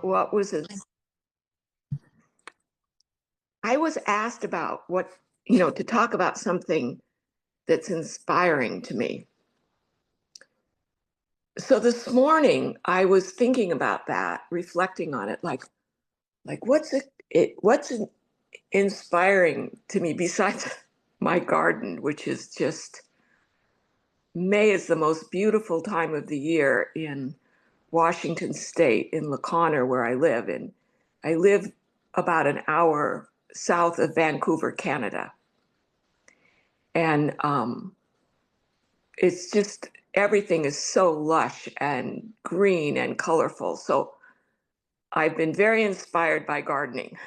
what was it? I was asked about to talk about something that's inspiring to me. So this morning I was thinking about that, reflecting on it, like what's inspiring to me besides my garden, which is just May is the most beautiful time of the year in Washington State, in La Conner, where I live. And I live about an hour south of Vancouver, Canada. And it's just everything is so lush and green and colorful. So I've been very inspired by gardening.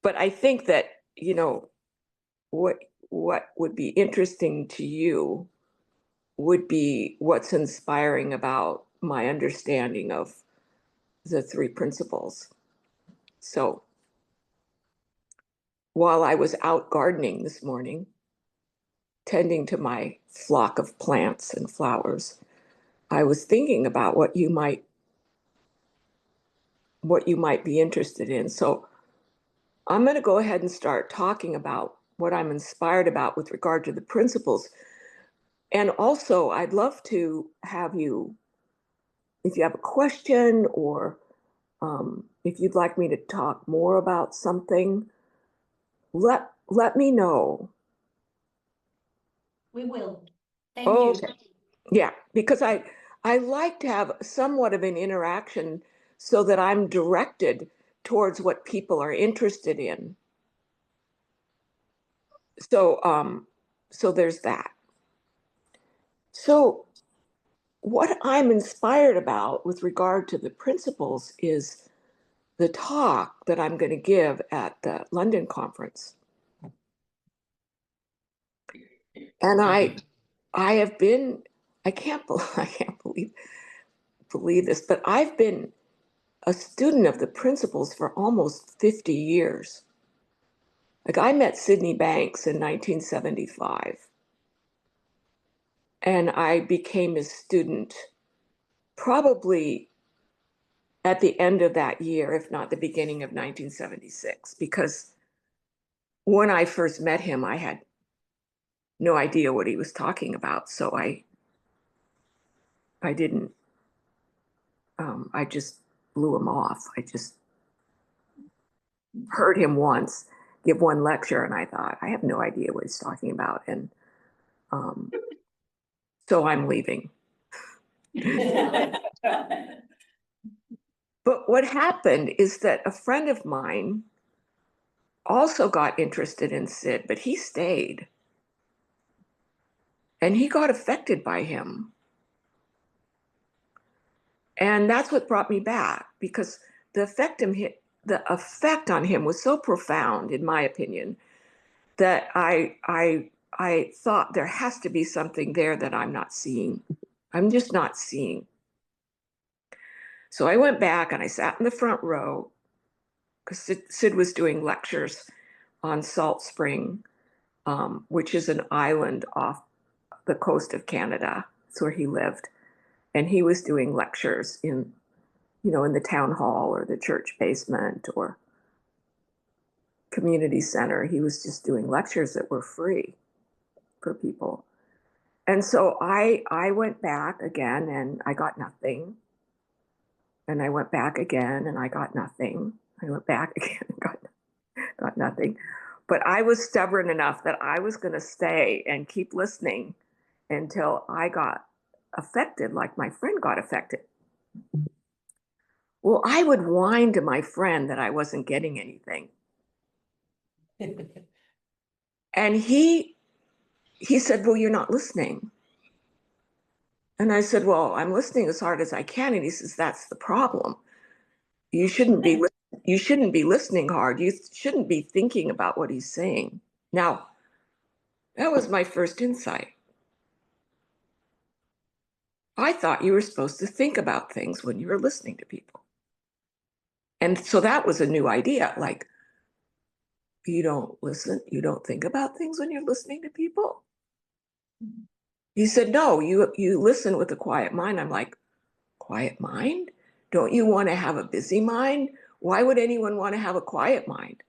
But I think that, what what would be interesting to you would be what's inspiring about my understanding of the three principles. So while I was out gardening this morning, tending to my flock of plants and flowers, I was thinking about what you might be interested in. So I'm going to go ahead and start talking about what I'm inspired about with regard to the principles. And also, I'd love to have you, if you have a question or if you'd like me to talk more about something, let me know. We will. Thank Oh, you. yeah, because I like to have somewhat of an interaction so that I'm directed towards what people are interested in. So there's that. So what I'm inspired about with regard to the principles is the talk that I'm going to give at the London conference. And I have been, I can't believe this, but I've been a student of the principles for almost 50 years. Like I met Sydney Banks in 1975, and I became his student probably at the end of that year, if not the beginning of 1976, because when I first met him, I had no idea what he was talking about. So I didn't, I just blew him off. I just heard him once give one lecture, and I thought, I have no idea what he's talking about. And um, so I'm leaving. But what happened is that a friend of mine also got interested in Sid, but he stayed. And he got affected by him. And that's what brought me back, because the effect on him was so profound, in my opinion, that I thought there has to be something there that I'm not seeing. I'm just not seeing. So I went back and I sat in the front row because Sid was doing lectures on Salt Spring, which is an island off the coast of Canada. That's where he lived. And he was doing lectures in the town hall or the church basement or community center. He was just doing lectures that were free for people. And so I went back again and I got nothing. And I went back again and I got nothing. I went back again and got nothing. But I was stubborn enough that I was going to stay and keep listening until I got affected, like my friend got affected. Well, I would whine to my friend that I wasn't getting anything. And he said, well, you're not listening. And I said, well, I'm listening as hard as I can. And he says, that's the problem. You shouldn't be listening hard. You shouldn't be thinking about what he's saying. Now, that was my first insight. I thought you were supposed to think about things when you were listening to people. And so that was a new idea. Like, you don't listen, you don't think about things when you're listening to people. He said, no, you listen with a quiet mind. I'm like, quiet mind? Don't you want to have a busy mind? Why would anyone want to have a quiet mind?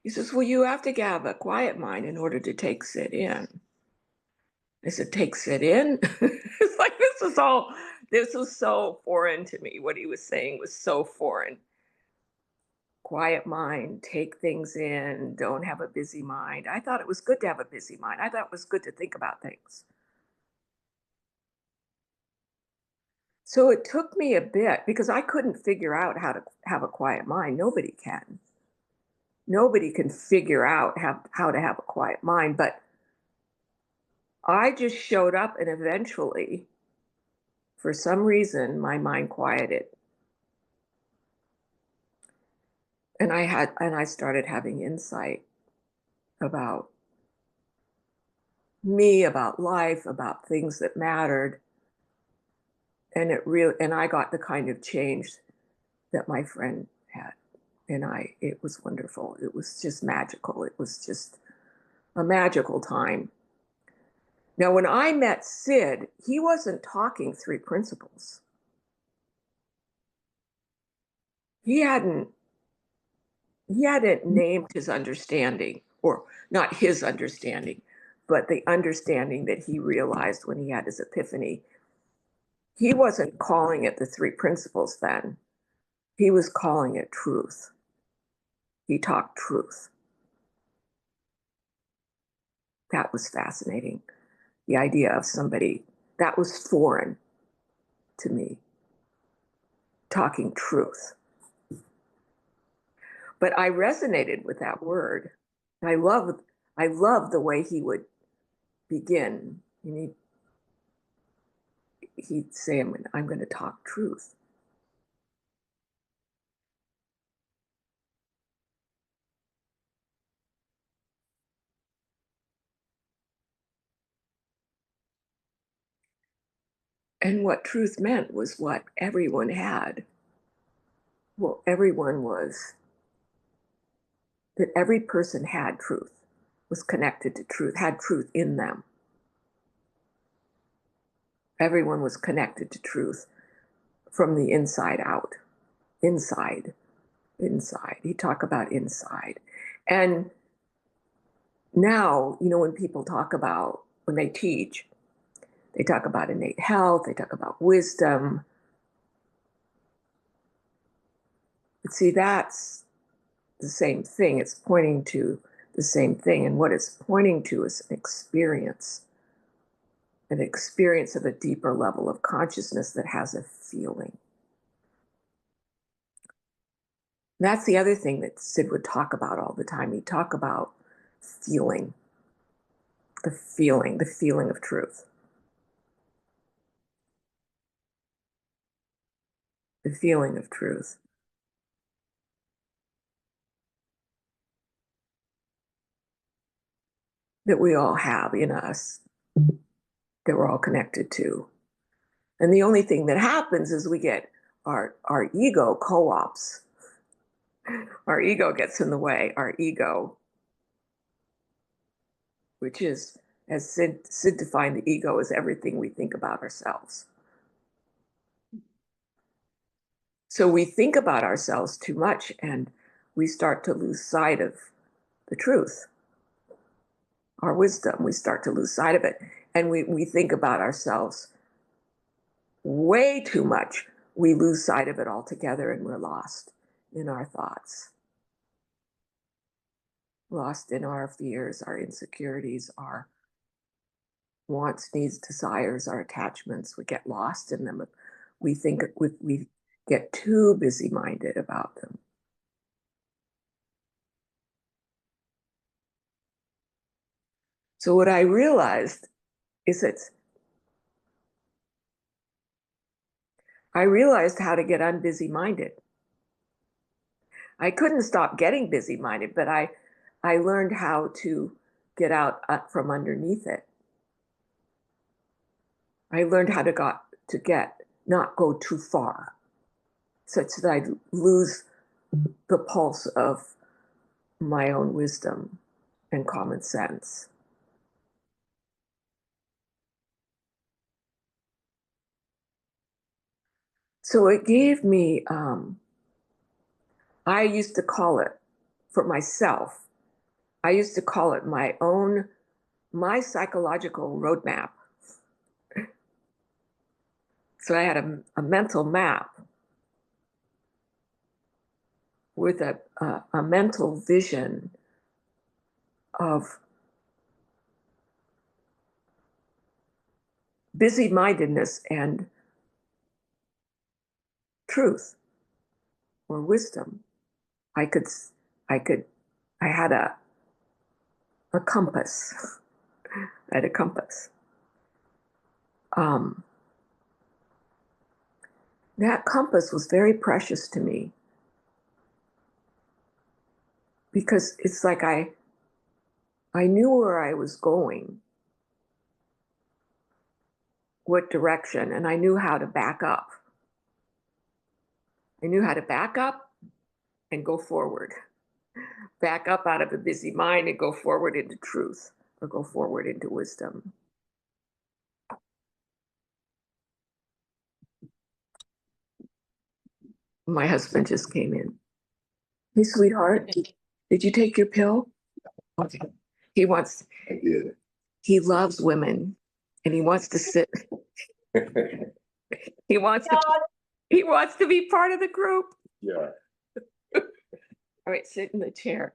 He says, well, you have to have a quiet mind in order to take sit in. I said, take sit in? It's like, this was so foreign to me. What he was saying was so foreign. Quiet mind, take things in, don't have a busy mind. I thought it was good to have a busy mind. I thought it was good to think about things. So it took me a bit because I couldn't figure out how to have a quiet mind. Nobody can. Nobody can figure out how to have a quiet mind. But I just showed up and eventually, for some reason, my mind quieted. And I started having insight about me, about life, about things that mattered. And I got the kind of change that my friend had. And it was wonderful. It was just magical. It was just a magical time. Now, when I met Sid, he wasn't talking three principles. He hadn't he hadn't named his understanding, or not his understanding, but the understanding that he realized when he had his epiphany. He wasn't calling it the three principles then. He was calling it truth. He talked truth. That was fascinating. The idea of somebody that was foreign to me, talking truth. But I resonated with that word. I loved the way he would begin. He'd say, I'm going to talk truth. And what truth meant was what everyone had. Well, everyone was, that every person had truth, was connected to truth, had truth in them. Everyone was connected to truth from the inside out. Inside, inside. He talked about inside. And now, when people talk about, when they teach, they talk about innate health, they talk about wisdom. But see, that's the same thing. It's pointing to the same thing. And what it's pointing to is an experience of a deeper level of consciousness that has a feeling. That's the other thing that Sid would talk about all the time. He'd talk about feeling, the feeling of truth, the feeling of truth that we all have in us, that we're all connected to. And the only thing that happens is we get our ego co-ops. Our ego gets in the way. Our ego, which is, as Sid defined the ego, as everything we think about ourselves. So we think about ourselves too much and we start to lose sight of the truth, our wisdom. We start to lose sight of it. And we think about ourselves way too much. We lose sight of it altogether and we're lost in our thoughts, lost in our fears, our insecurities, our wants, needs, desires, our attachments. We get lost in them. We get too busy minded about them. So what I realized is that I realized how to get unbusy minded. I couldn't stop getting busy minded, but I learned how to get out from underneath it. I learned how to get not go too far, such that I lose the pulse of my own wisdom and common sense. So it gave me, I used to call it for myself, I used to call it my psychological roadmap. So I had a mental map with a mental vision of busy-mindedness and truth or wisdom. I could, I could, I had a compass. I had a compass. Um, that compass was very precious to me because it's like I knew where I was going, what direction, and I knew how to back up. I knew how to back up and go forward. Back up out of a busy mind and go forward into truth or go forward into wisdom. My husband just came in. Hey, sweetheart, did you take your pill? Okay. He wants, I did. he loves women and he wants to sit, he wants to, he wants to be part of the group. Yeah. All right, sit in the chair.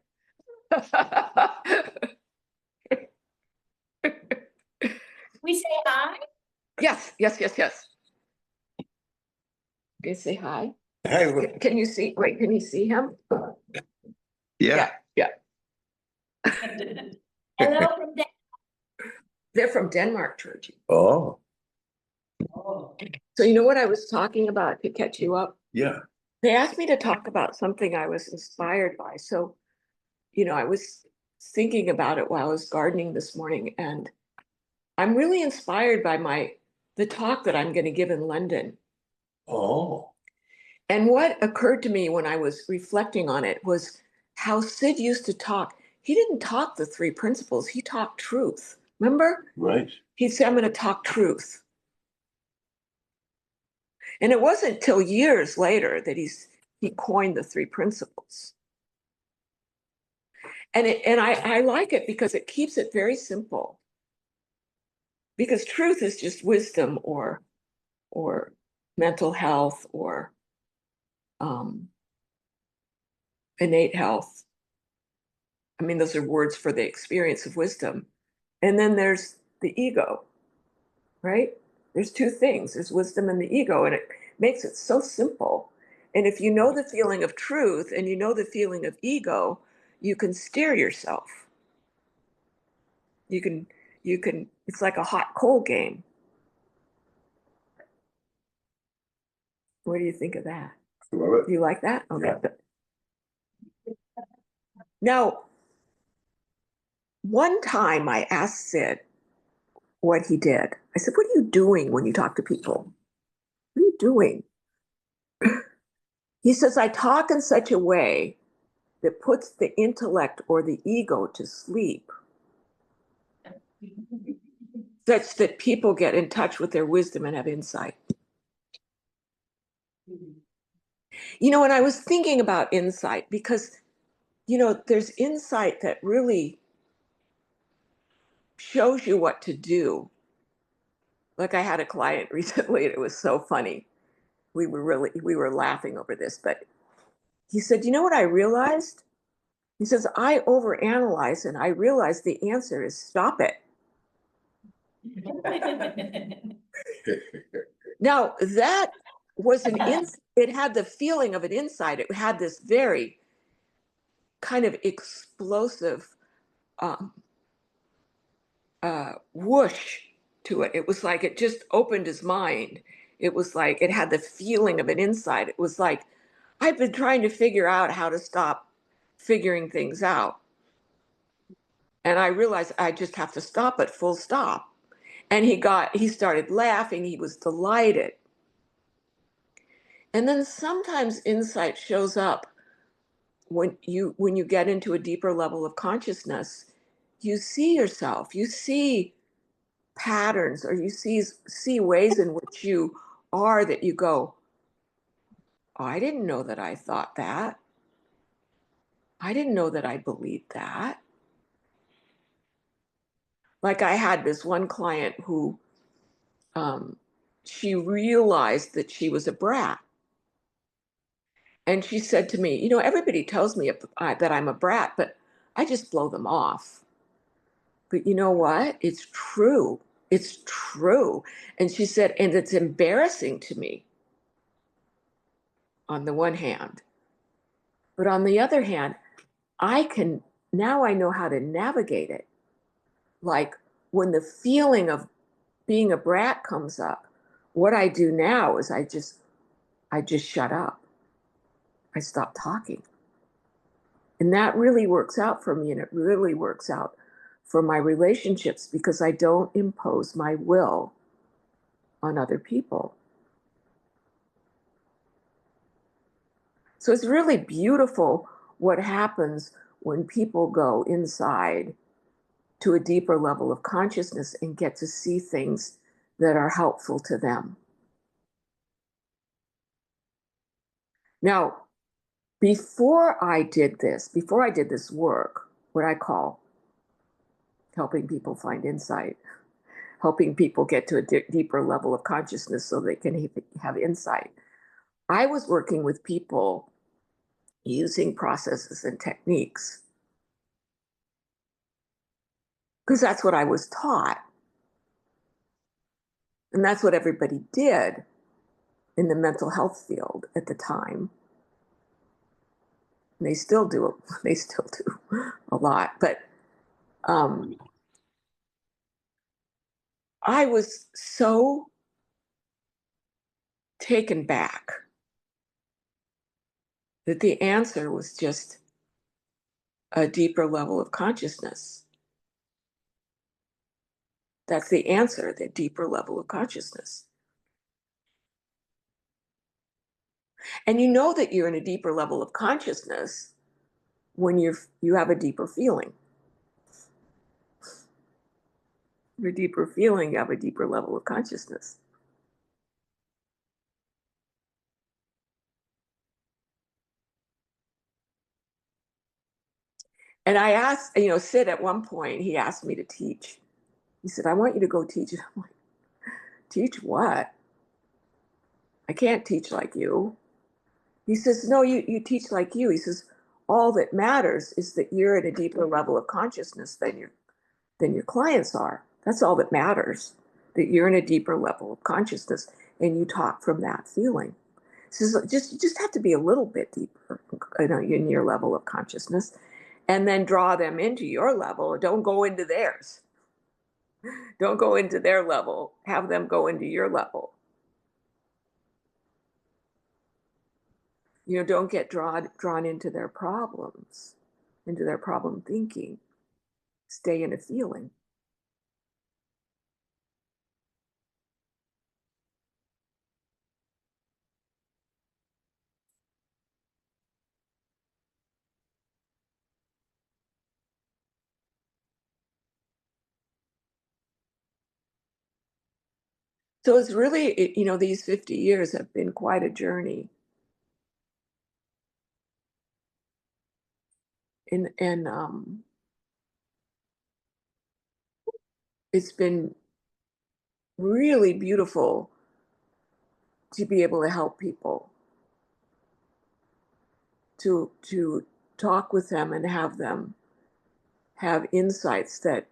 We say hi. Yes, yes, yes, yes. Can you say hi? Hi. Can you see, wait, can you see him? Yeah. Yeah. Hello from Dan. They're from Denmark, Georgie. Oh, So you know what I was talking about to catch you up? yeah. They asked me to talk about something I was inspired by. So, I was thinking about it while I was gardening this morning, and I'm really inspired by the talk that I'm going to give in London. Oh. And what occurred to me when I was reflecting on it was how Sid used to talk. He didn't talk the three principles, he talked truth. Remember? Right. He said, I'm going to talk truth. And it wasn't till years later that he coined the three principles. And I like it because it keeps it very simple. Because truth is just wisdom or mental health or innate health. I mean, those are words for the experience of wisdom. And then there's the ego, right? There's two things. There's wisdom and the ego, and it makes it so simple. And if you know the feeling of truth and you know the feeling of ego, you can steer yourself. You can, it's like a hot coal game. What do you think of that? Love Do it. you like that? Okay. Yeah. Good. Now, one time I asked Sid what he did. I said, what are you doing when you talk to people? What are you doing? He says, I talk in such a way that puts the intellect or the ego to sleep, such that people get in touch with their wisdom and have insight. And I was thinking about insight because, there's insight that really shows you what to do. Like I had a client recently, and it was so funny. We were laughing over this, but he said, you know what I realized? He says, I overanalyze and I realize the answer is stop it. Now that was it had the feeling of an insight. It had this very kind of explosive um, whoosh to it. It was like it just opened his mind. It was like it had the feeling of an insight. It was like, I've been trying to figure out how to stop figuring things out. And I realized I just have to stop it, full stop. And he started laughing. He was delighted. And then sometimes insight shows up when you get into a deeper level of consciousness. You see yourself, you see patterns, or you see ways in which you are that you go, I didn't know that I thought that. I didn't know that I believed that. Like I had this one client who um, she realized that she was a brat. And she said to me, everybody tells me that I'm a brat, but I just blow them off. But you know what? It's true. It's true. And she said, and it's embarrassing to me on the one hand. But on the other hand, now I know how to navigate it. Like when the feeling of being a brat comes up, what I do now is I just shut up. I stop talking. And that really works out for me. And it really works out for my relationships because I don't impose my will on other people. So it's really beautiful what happens when people go inside to a deeper level of consciousness and get to see things that are helpful to them. Now, before I did this work, what I call helping people find insight, helping people get to a deeper level of consciousness so they can have insight, I was working with people using processes and techniques because that's what I was taught. And that's what everybody did in the mental health field at the time. And they still do. They still do a lot. But I was so taken back that the answer was just a deeper level of consciousness. That's the answer, the deeper level of consciousness. And you know that you're in a deeper level of consciousness when you have a deeper feeling. Your deeper feeling, you have a deeper level of consciousness. And I asked, Sid at one point, he asked me to teach. He said, I want you to go teach. And I'm like, teach what? I can't teach like you. He says, no, you teach like you. He says, all that matters is that you're at a deeper level of consciousness than your clients are. That's all that matters, that you're in a deeper level of consciousness and you talk from that feeling. He says, you just have to be a little bit deeper in your level of consciousness and then draw them into your level. Don't go into theirs. Don't go into their level. Have them go into your level. Don't get drawn into their problems, into their problem thinking. Stay in a feeling. So it's really, these 50 years have been quite a journey. And it's been really beautiful to be able to help people, to talk with them and have them have insights that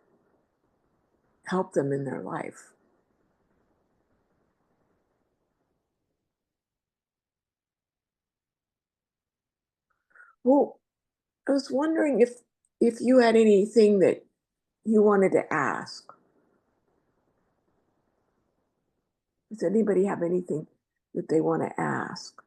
help them in their life. Well, I was wondering if you had anything that you wanted to ask. Does anybody have anything that they want to ask?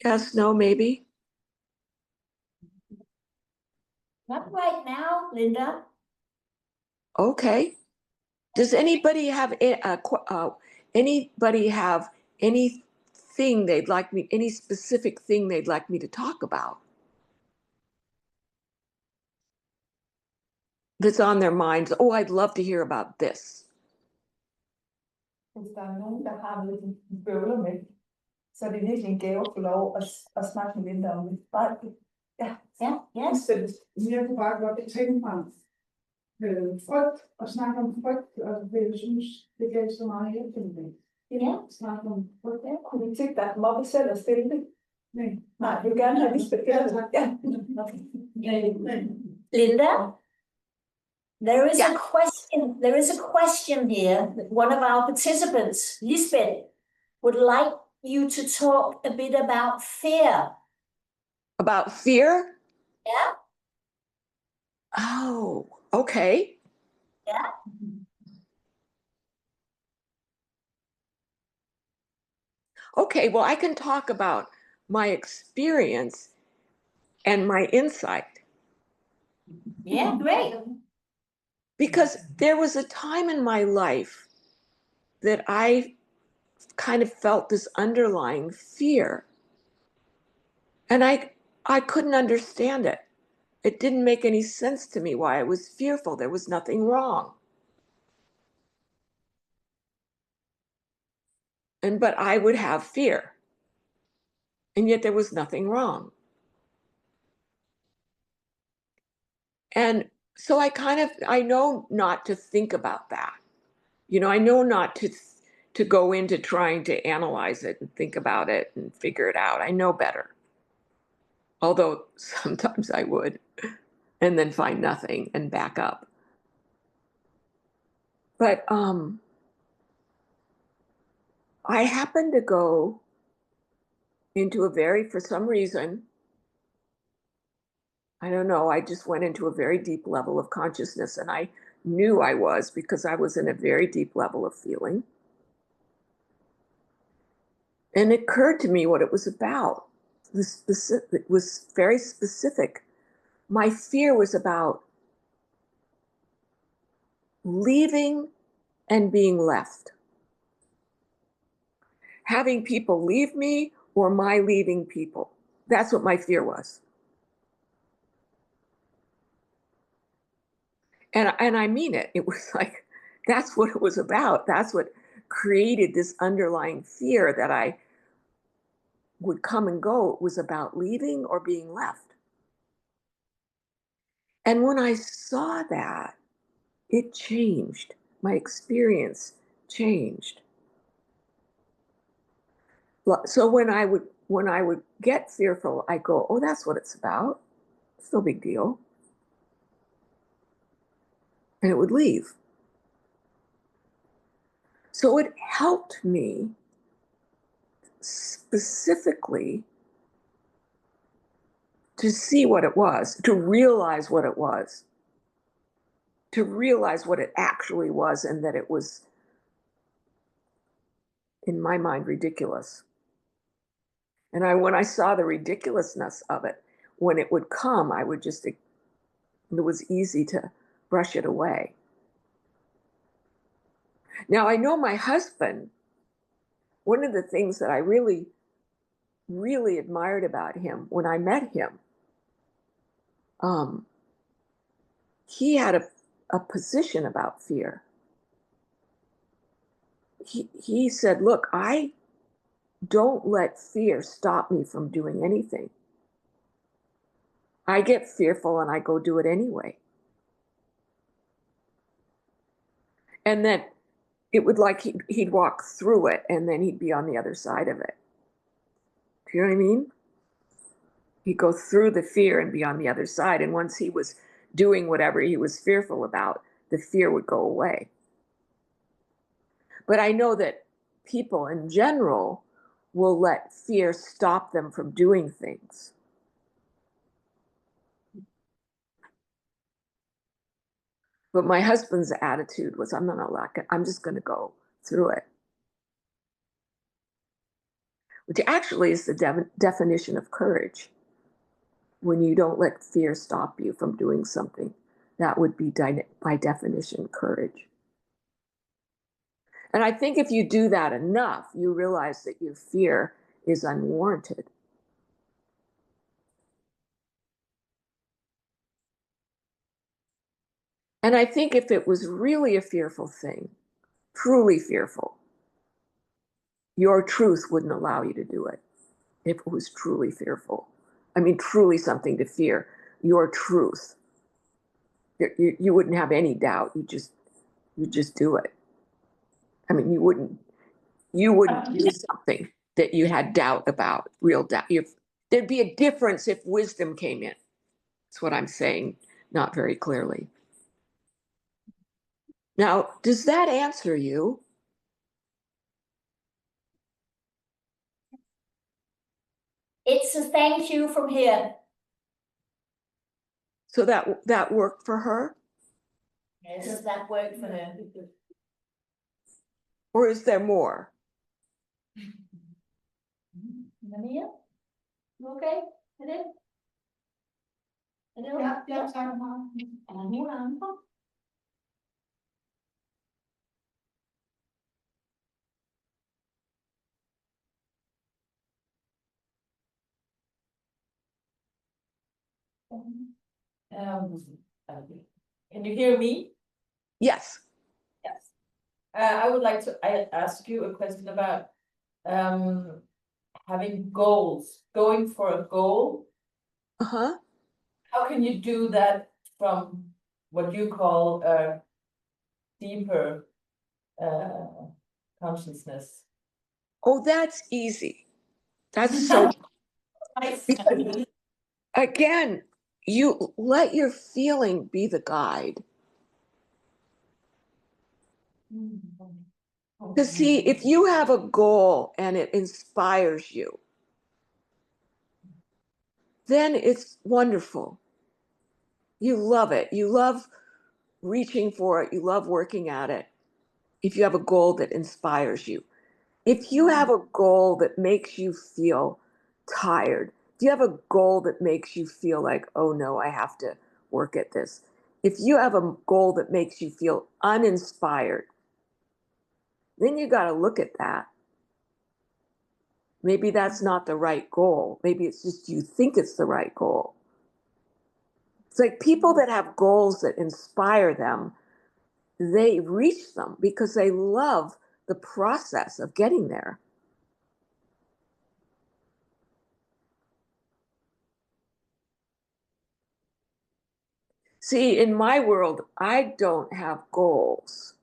Yes, no, maybe? Not right now, Linda. Okay. Does anybody have anybody have anything they'd like me, any specific thing they'd like me to talk about that's on their minds? Oh, I'd love to hear about this. Hvis der er nogen, der har lidt bøvler med, så er det virkelig en gave at få lov at snakke med Linda om det. Bare, ja, Ja, Jeg kunne bare godt tænke mig frygt og snakke om frygt, og jeg synes, det gav så meget hjælp til det. ja. Snakke om frygt. ja, kunne du tænke dig at komme op og selv og stille det? Nej. Nej, jeg vil gerne have Lisbeth. Ja, tak. Ja. Linda? There is Yeah. a question. There is a question here. One of our participants, Lisbeth, would like you to talk a bit about fear. About fear? Yeah. Oh, okay. Yeah. Okay, well, I can talk about my experience and my insight. Yeah, great. Because there was a time in my life that I kind of felt this underlying fear. And I couldn't understand it. It didn't make any sense to me why I was fearful. There was nothing wrong. But I would have fear. And yet there was nothing wrong. And so I know not to think about that. I know not to go into trying to analyze it and think about it and figure it out. I know better. Although sometimes I would, and then find nothing and back up. But I happened to go into for some reason, I don't know, I just went into a very deep level of consciousness, and I knew I was because I was in a very deep level of feeling. And it occurred to me what it was about. It was very specific. My fear was about leaving and being left. Having people leave me or my leaving people. That's what my fear was. And I mean it. It was like, that's what it was about. That's what created this underlying fear that I would come and go. It was about leaving or being left. And when I saw that, it changed. My experience changed. So when I would get fearful, I go, oh, that's what it's about. It's no big deal. And it would leave. So it helped me specifically to see what it was, to realize what it was, to realize what it actually was, and that it was, in my mind, ridiculous. And when I saw the ridiculousness of it, when it would come, it was easy to brush it away. Now, I know my husband, one of the things that I really, really admired about him when I met him, he had a position about fear. He said, look, I don't let fear stop me from doing anything. I get fearful and I go do it anyway. And then it would he'd walk through it and then he'd be on the other side of it. Do you know what I mean? He'd go through the fear and be on the other side. And once he was doing whatever he was fearful about, the fear would go away. But I know that people in general will let fear stop them from doing things. But my husband's attitude was, I'm just going to go through it. Which actually is the definition of courage. When you don't let fear stop you from doing something, that would be by definition courage. And I think if you do that enough, you realize that your fear is unwarranted. And I think if it was really a fearful thing, truly fearful, your truth wouldn't allow you to do it. If it was truly fearful, I mean, truly something to fear, your truth, you wouldn't have any doubt. You just do it. I mean, you wouldn't do something that you had doubt about, real doubt. There'd be a difference if wisdom came in. That's what I'm saying, not very clearly. Now, does that answer you? It's a thank you from here. So that worked for her? Does that work for her? Or is there more? Mia? You okay? Hello? Hello? Ja, tak meget. Er der nogen andre? Can you hear me? Yes. Yes. I would like to ask you a question about having goals, going for a goal. Uh-huh. How can you do that from what you call a deeper consciousness? Oh, that's easy. That's so, again, you let your feeling be the guide. Because see, if you have a goal and it inspires you, then it's wonderful. You love it. You love reaching for it. You love working at it. If you have a goal that inspires you. If you have a goal that makes you feel tired, if you have a goal that makes you feel like, oh no, I have to work at this. If you have a goal that makes you feel uninspired, then you got to look at that. Maybe that's not the right goal. Maybe it's just you think it's the right goal. It's like people that have goals that inspire them, they reach them because they love the process of getting there. See, in my world, I don't have goals.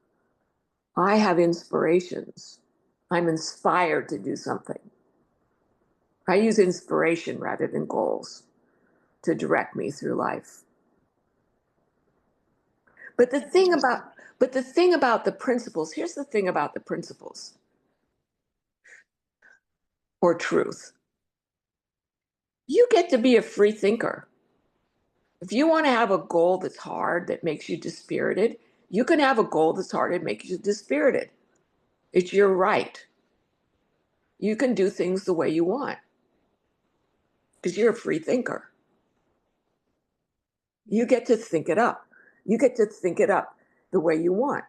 I have inspirations. I'm inspired to do something. I use inspiration rather than goals to direct me through life. But the thing about the principles, here's the thing about the principles or truth. You get to be a free thinker. If you want to have a goal that's hard, that makes you dispirited, you can have a goal that's hard that makes you dispirited. It's your right. You can do things the way you want because you're a free thinker. You get to think it up. You get to think it up the way you want.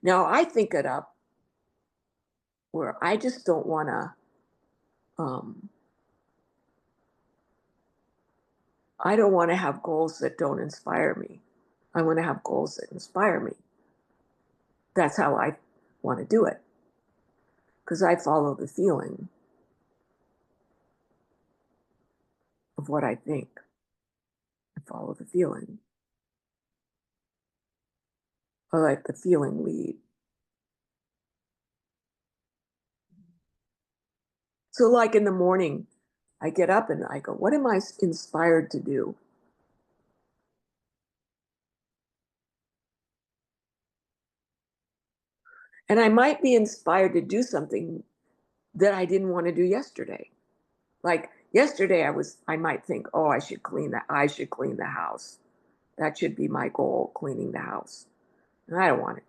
Now, I think it up where I just don't want to, I don't want to have goals that don't inspire me. I want to have goals that inspire me. That's how I want to do it. Because I follow the feeling of what I think. I follow the feeling. I let the feeling lead. So, like in the morning, I get up and I go, what am I inspired to do? And I might be inspired to do something that I didn't want to do yesterday. Like yesterday I might think, oh, I should clean the house. That should be my goal, cleaning the house. And I don't want it.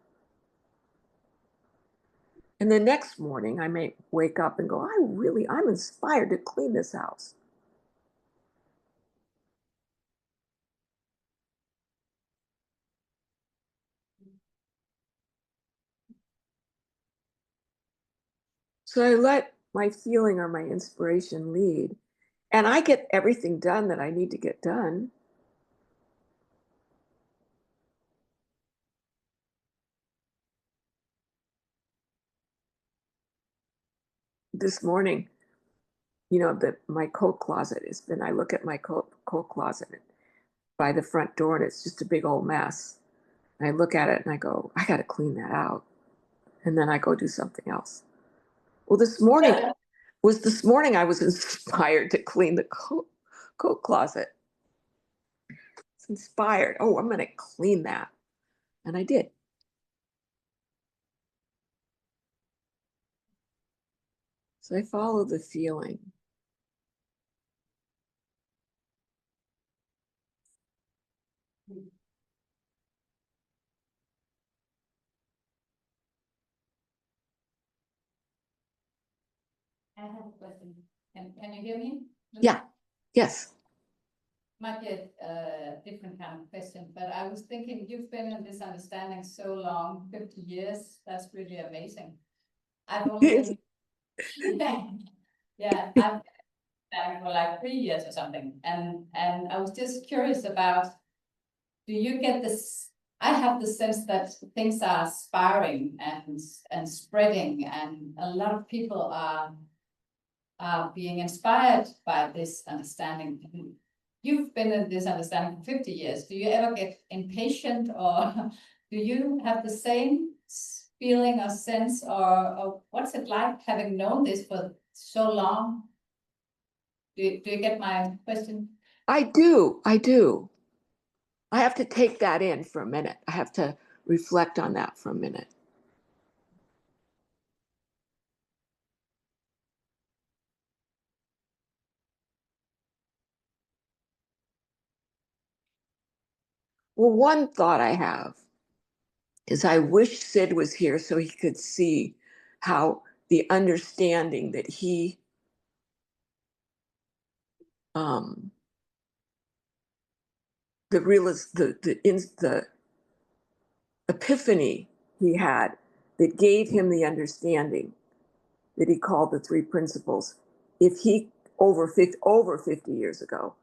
And the next morning I may wake up and go, I'm inspired to clean this house. So I let my feeling or my inspiration lead, and I get everything done that I need to get done. This morning, my coat closet has been, I look at my coat closet by the front door and it's just a big old mess. And I look at it and I go, I got to clean that out. And then I go do something else. Well, this morning I was inspired to clean the coat closet. It's inspired. Oh, I'm going to clean that. And I did. So I follow the feeling. I have a question. Can you hear me? Yeah. Yes. Might be a different kind of question, but I was thinking you've been in this understanding so long, 50 years. That's really amazing. I've only been, yeah, I've been back for like 3 years or something. And I was just curious about, do you get this? I have the sense that things are spiraling and spreading, and a lot of people are being inspired by this understanding. You've been in this understanding for 50 years. Do you ever get impatient, or do you have the same feeling or sense, or what's it like having known this for so long? Do you get my question? I do. I do. I have to take that in for a minute. I have to reflect on that for a minute. Well, one thought I have is I wish Sid was here so he could see how the understanding that he the epiphany he had that gave him the understanding that he called the three principles. If he over 50 years ago,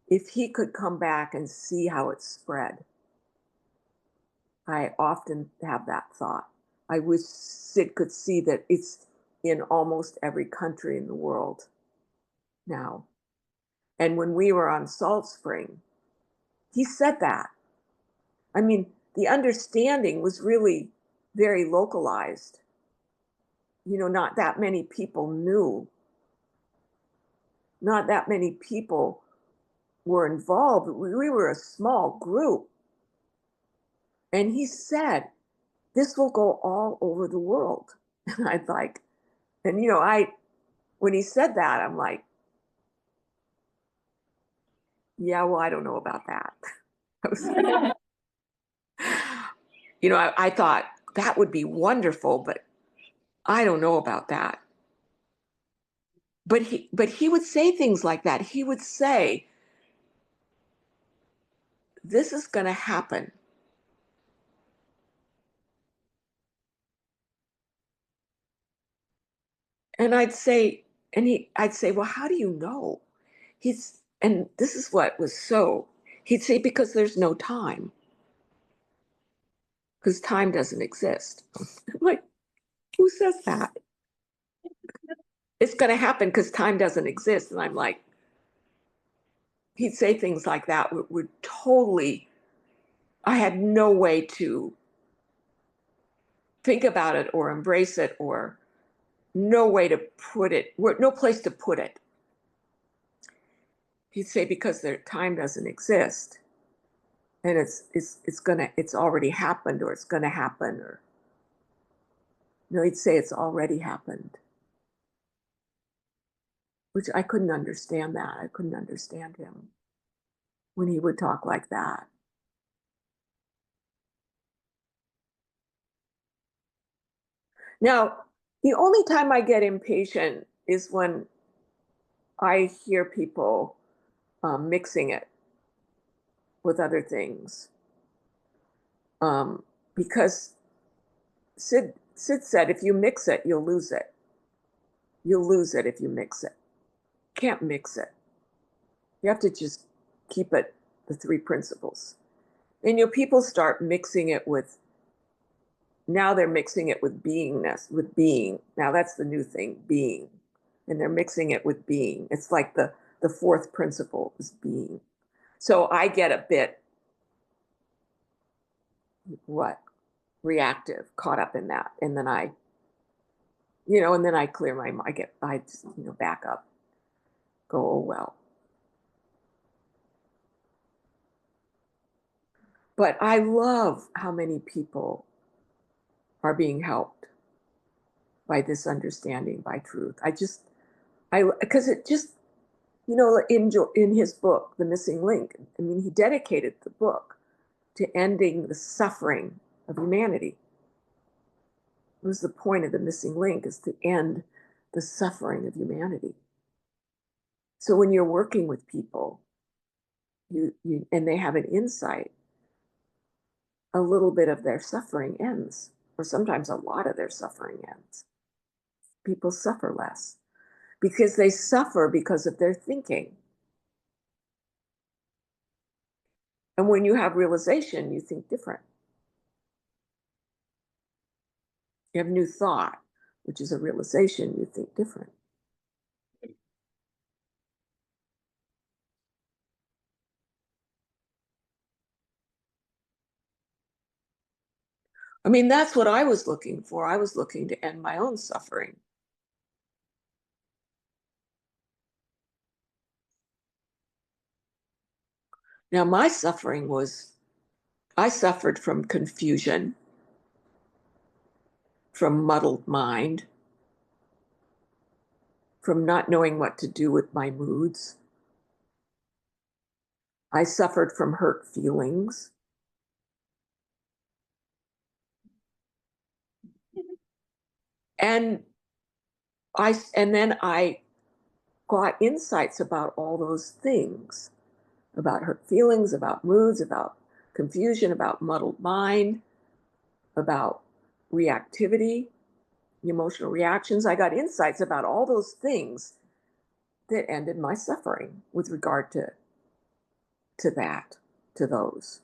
if he could come back and see how it spread. I often have that thought. I wish Sid could see that it's in almost every country in the world now. And when we were on Salt Spring, he said that. I mean, the understanding was really very localized. Not that many people knew. Not that many people were involved. We were a small group. And he said, this will go all over the world. And I'd like, and when he said that, I'm like, yeah, well, I don't know about that. I thought that would be wonderful, but I don't know about that. But he would say things like that. He would say, this is going to happen. And I'd say, well, how do you know? And this is what was he'd say, because there's no time. Because time doesn't exist. I'm like, who says that? It's going to happen because time doesn't exist. And I'm like, he'd say things like that would totally, I had no way to think about it or embrace it, or no way to put it, no place to put it. He'd say, because their time doesn't exist. And it's already happened, or it's gonna happen, or no, he'd say it's already happened. Which I couldn't understand that. I couldn't understand him when he would talk like that. Now, the only time I get impatient is when I hear people mixing it with other things. Because Sid said, if you mix it, you'll lose it. You'll lose it if you mix it. Can't mix it. You have to just keep it the three principles. And people start mixing it with, now they're mixing it with beingness, with being. Now that's the new thing, being. And they're mixing it with being. It's like the fourth principle is being. So I get a bit, reactive, caught up in that. And then I clear my mind, I just, back up, go, oh, well. But I love how many people are being helped by this understanding, by truth. Because it just, in his book, The Missing Link, I mean, he dedicated the book to ending the suffering of humanity. It was the point of The Missing Link, is to end the suffering of humanity. So when you're working with people, and they have an insight, a little bit of their suffering ends, or sometimes a lot of their suffering ends. People suffer less because they suffer because of their thinking. And when you have realization, you think different. You have new thought, which is a realization, you think different. I mean, that's what I was looking for. I was looking to end my own suffering. Now, my suffering was, I suffered from confusion, from muddled mind, from not knowing what to do with my moods. I suffered from hurt feelings. And then I got insights about all those things, about hurt feelings, about moods, about confusion, about muddled mind, about reactivity, emotional reactions. I got insights about all those things that ended my suffering with regard to those.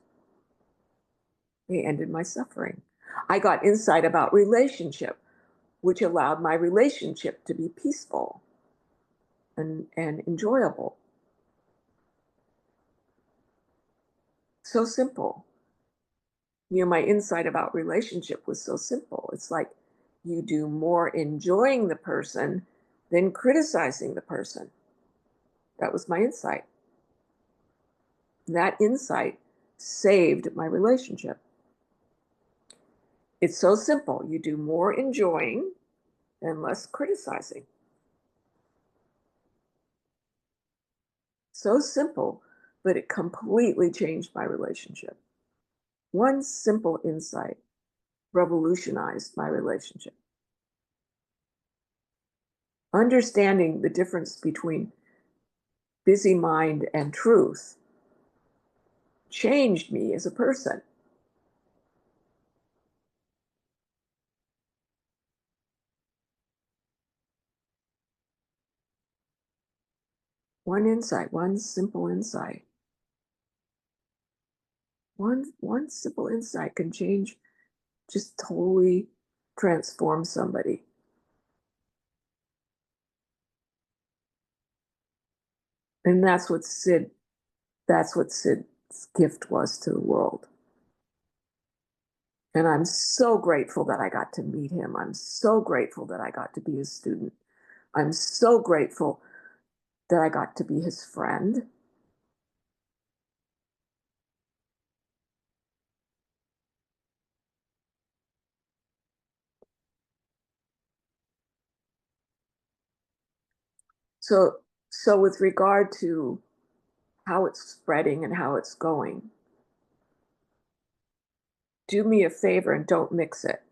They ended my suffering. I got insight about relationship, which allowed my relationship to be peaceful and enjoyable. So simple. My insight about relationship was so simple. It's like you do more enjoying the person than criticizing the person. That was my insight. That insight saved my relationship. It's so simple. You do more enjoying and less criticizing. So simple, but it completely changed my relationship. One simple insight revolutionized my relationship. Understanding the difference between busy mind and truth changed me as a person. One insight, one simple insight. One simple insight can change, just totally transform somebody. And that's what Sid's gift was to the world. And I'm so grateful that I got to meet him. I'm so grateful that I got to be his student. I'm so grateful that I got to be his friend. So with regard to how it's spreading and how it's going, do me a favor and don't mix it.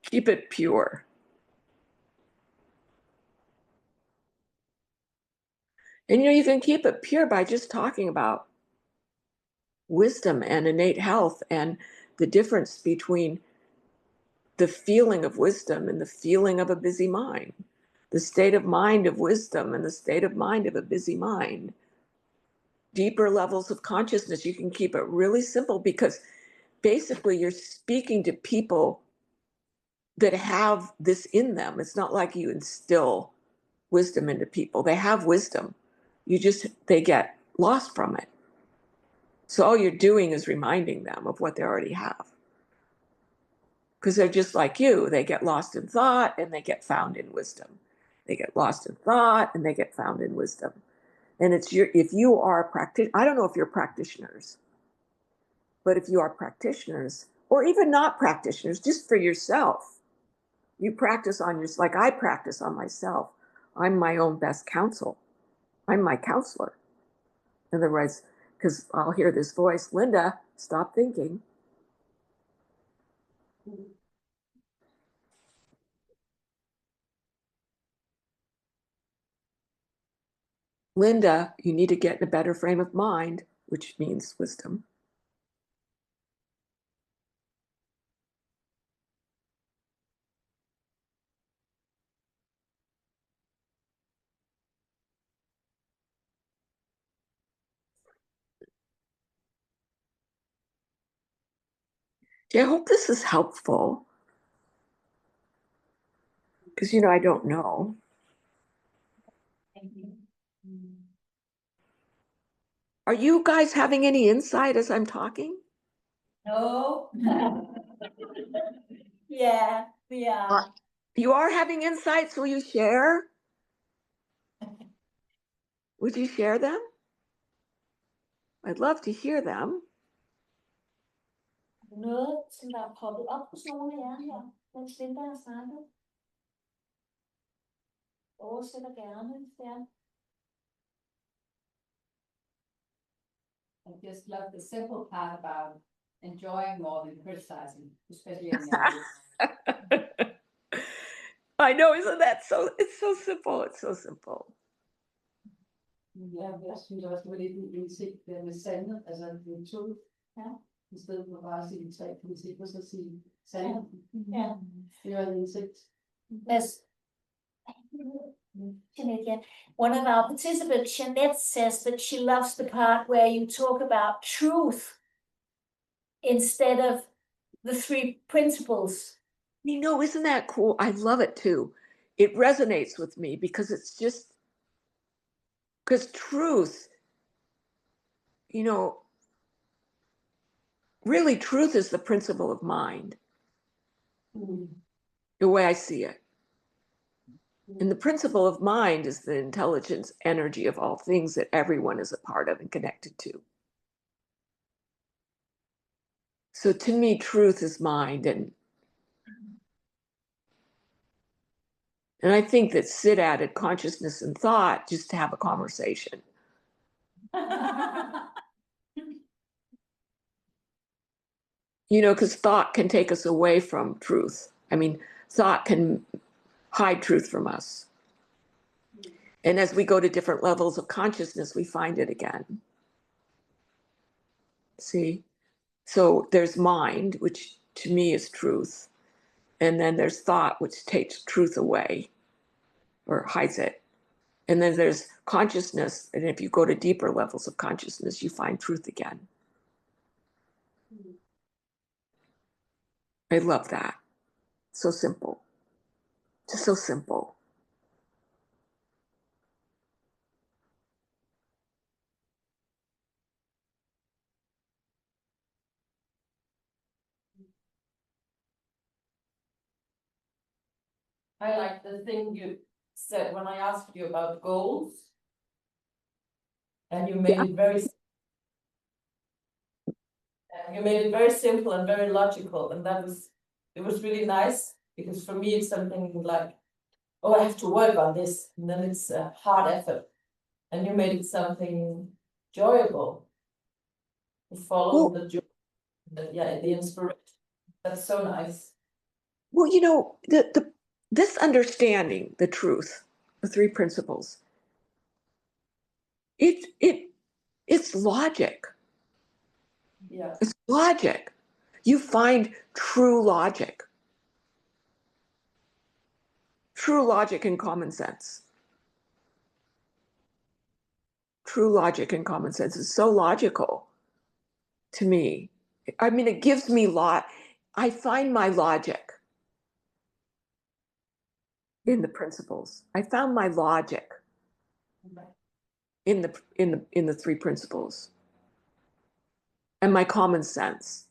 Keep it pure. And you can keep it pure by just talking about wisdom and innate health and the difference between the feeling of wisdom and the feeling of a busy mind, the state of mind of wisdom and the state of mind of a busy mind. Deeper levels of consciousness, you can keep it really simple because basically you're speaking to people that have this in them. It's not like you instill wisdom into people. They have wisdom. They get lost from it. So all you're doing is reminding them of what they already have. Because they're just like you. They get lost in thought and they get found in wisdom. They get lost in thought and they get found in wisdom. And if you are a practitioner, I don't know if you're practitioners, but if you are practitioners, or even not practitioners, just for yourself, you practice on yourself, like I practice on myself. I'm my own best counsel. I'm my counselor. Otherwise, because I'll hear this voice, Linda, stop thinking. Linda, you need to get in a better frame of mind, which means wisdom. I hope this is helpful. Because, I don't know. Thank you. Are you guys having any insight as I'm talking? No. Yeah, we are. You are having insights. Will you share? Would you share them? I'd love to hear them. Noget, som der er poppet op hos nogle af jer her, mens Linda har snakket. Oversætter gerne, ja. I just love the simple part about enjoying more than criticizing, especially in English. I know, isn't that so? It's so simple. It's so simple. Ja, jeg synes også, det var lidt en indsigt der med sandet, altså det er to, Ja. i stedet for bare at sige tre principper, så sige sandet. Ja. Det var en indsigt. Yes. Jeanette, yeah. One of our participants, Jeanette, says that she loves the part where you talk about truth instead of the three principles. Isn't that cool? I love it too. It resonates with me because truth, really truth is the principle of mind, the way I see it. And the principle of mind is the intelligence energy of all things that everyone is a part of and connected to. So to me, truth is mind. And I think that Sid added consciousness and thought just to have a conversation. Because thought can take us away from truth. I mean, thought can hide truth from us. And as we go to different levels of consciousness, we find it again. See? So there's mind, which to me is truth. And then there's thought, which takes truth away or hides it. And then there's consciousness. And if you go to deeper levels of consciousness, you find truth again. I love that. So simple. Just so simple. I like the thing you said when I asked you about goals. And you made it very simple and very logical, and it was really nice, because for me it's something like, oh, I have to work on this, and then it's a hard effort, and you made it something enjoyable to follow the joy, the inspiration. That's so nice. Well, this understanding the truth, the three principles, it's logic. Yeah. It's logic. You find true logic. true logic and common sense. True logic and common sense is so logical to me. I mean, it gives me I find my logic in the principles. I found my logic in the three principles, and my common sense,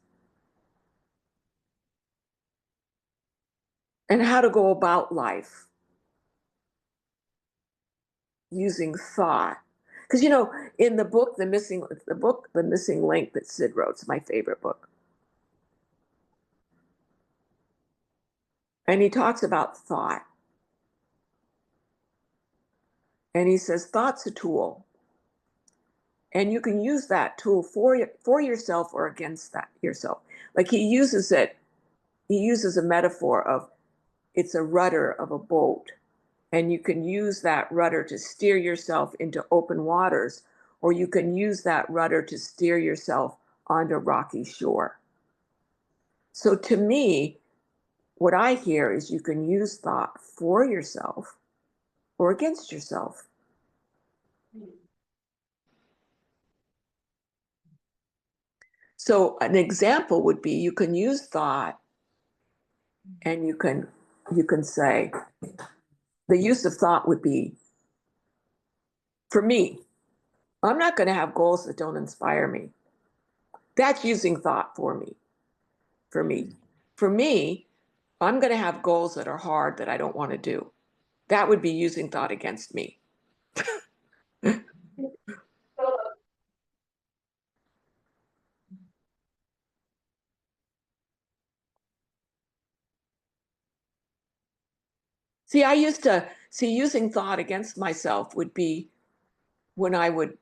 and how to go about life using thought. Because in the book, the missing link that Sid wrote, it's my favorite book. And he talks about thought. And he says, thought's a tool. And you can use that tool for yourself or against yourself. Like he uses a metaphor of it's a rudder of a boat. And you can use that rudder to steer yourself into open waters, or you can use that rudder to steer yourself onto rocky shore. So to me, what I hear is you can use thought for yourself or against yourself. So an example would be you can use thought, and you can say the use of thought would be, for me, I'm not going to have goals that don't inspire me. That's using thought for me. For me, I'm going to have goals that are hard that I don't want to do. That would be using thought against me. See, I used to see using thought against myself would be when I would,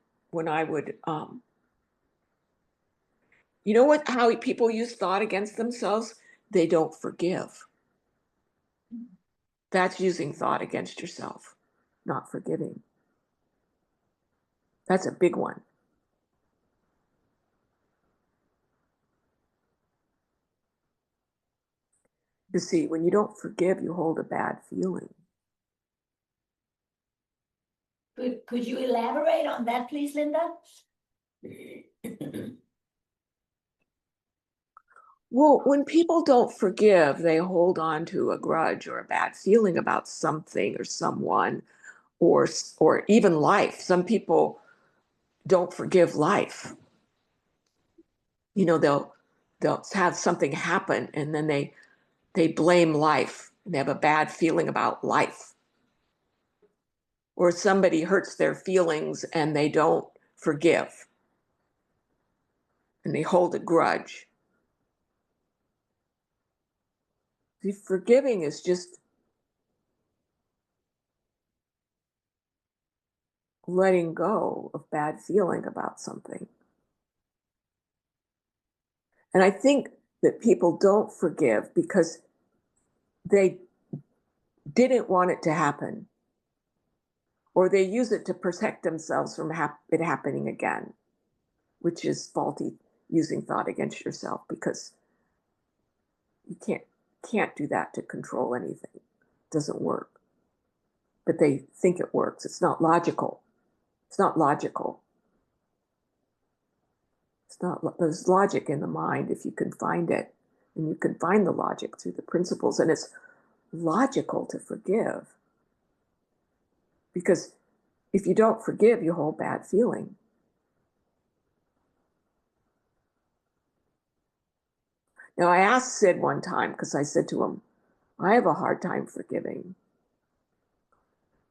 how people use thought against themselves? They don't forgive. That's using thought against yourself, not forgiving. That's a big one. You see, when you don't forgive, you hold a bad feeling. Could you elaborate on that, please, Linda? Well, when people don't forgive, they hold on to a grudge or a bad feeling about something or someone, or even life. Some people don't forgive life. They'll have something happen, and then they blame life, and they have a bad feeling about life. Or somebody hurts their feelings and they don't forgive, and they hold a grudge. See, forgiving is just letting go of bad feeling about something. And I think that people don't forgive because they didn't want it to happen, or they use it to protect themselves from it happening again, which is faulty using thought against yourself, because you can't do that to control anything. It doesn't work. But they think it works. It's not logical. It's not logical. There's logic in the mind if you can find it, and you can find the logic through the principles, and it's logical to forgive. Because if you don't forgive, you hold bad feeling. Now, I asked Sid one time, because I said to him, I have a hard time forgiving.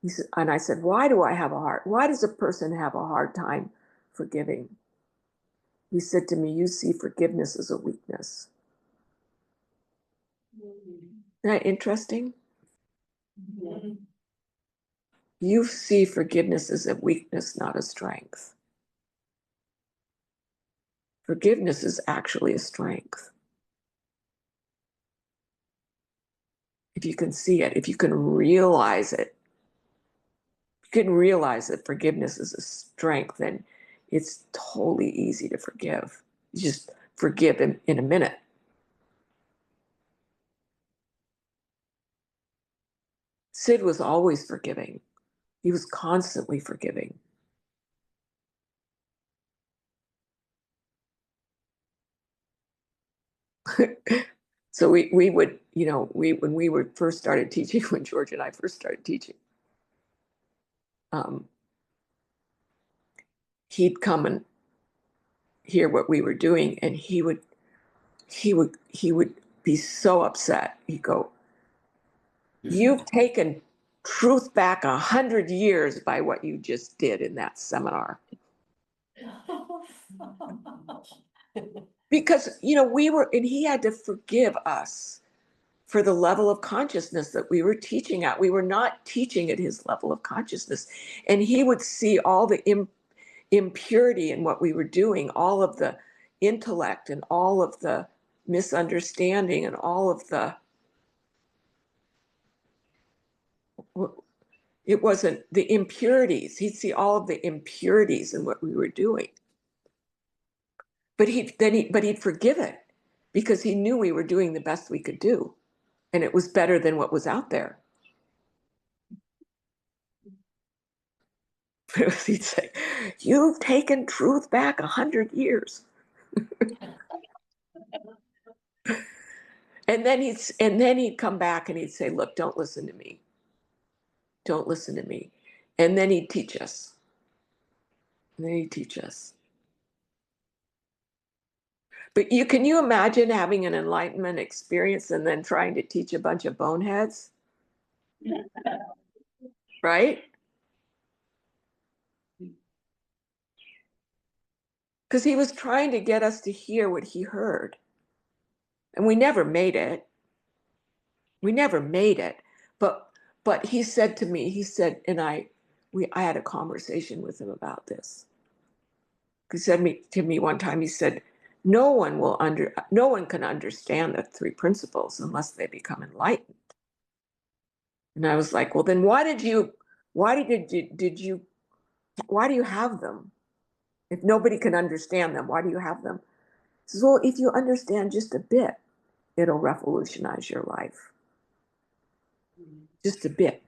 He said, and I said, why does a person have a hard time forgiving? He said to me, you see forgiveness as a weakness. Isn't that interesting? Mm-hmm. You see forgiveness as a weakness, not a strength. Forgiveness is actually a strength. If you can see it, if you can realize it, if you can realize that forgiveness is a strength, then it's totally easy to forgive. You just forgive in a minute. Sid was always forgiving. He was constantly forgiving. So we would, you know, when we were first started teaching, when George and I first started teaching, he'd come and hear what we were doing, and he would be so upset. He'd go, "You've taken truth back 100 years by what you just did in that seminar." Because, you know, we were, and he had to forgive us for the level of consciousness that we were teaching at. We were not teaching at his level of consciousness. And he would see all the impurity in what we were doing, all of the intellect and all of the misunderstanding and all of the, it wasn't the impurities. He'd see all of the impurities in what we were doing. But he'd forgive it because he knew we were doing the best we could do. And it was better than what was out there. He'd say, "You've taken truth back 100 years." And then he'd come back and he'd say, "Look, don't listen to me. Don't listen to me." And then he'd teach us. And then he'd teach us. But can you imagine having an enlightenment experience and then trying to teach a bunch of boneheads? Right? Because he was trying to get us to hear what he heard. And we never made it. We never made it. But he said to me, he said, and I had a conversation with him about this. He said to me one time, he said, no one can understand the three principles unless they become enlightened. And I was like, well, then why do you have them? If nobody can understand them, why do you have them? He says, well, if you understand just a bit, it'll revolutionize your life. Just a bit.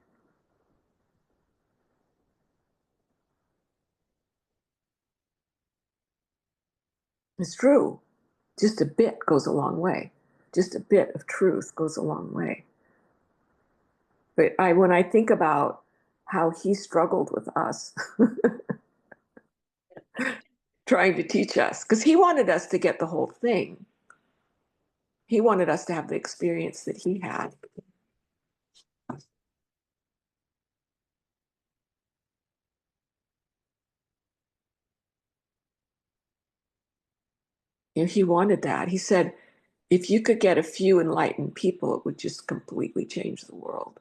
It's true. Just a bit goes a long way. Just a bit of truth goes a long way. But when I think about how he struggled with us, trying to teach us, because he wanted us to get the whole thing. He wanted us to have the experience that he had. You know, he wanted that. He said, if you could get a few enlightened people, it would just completely change the world.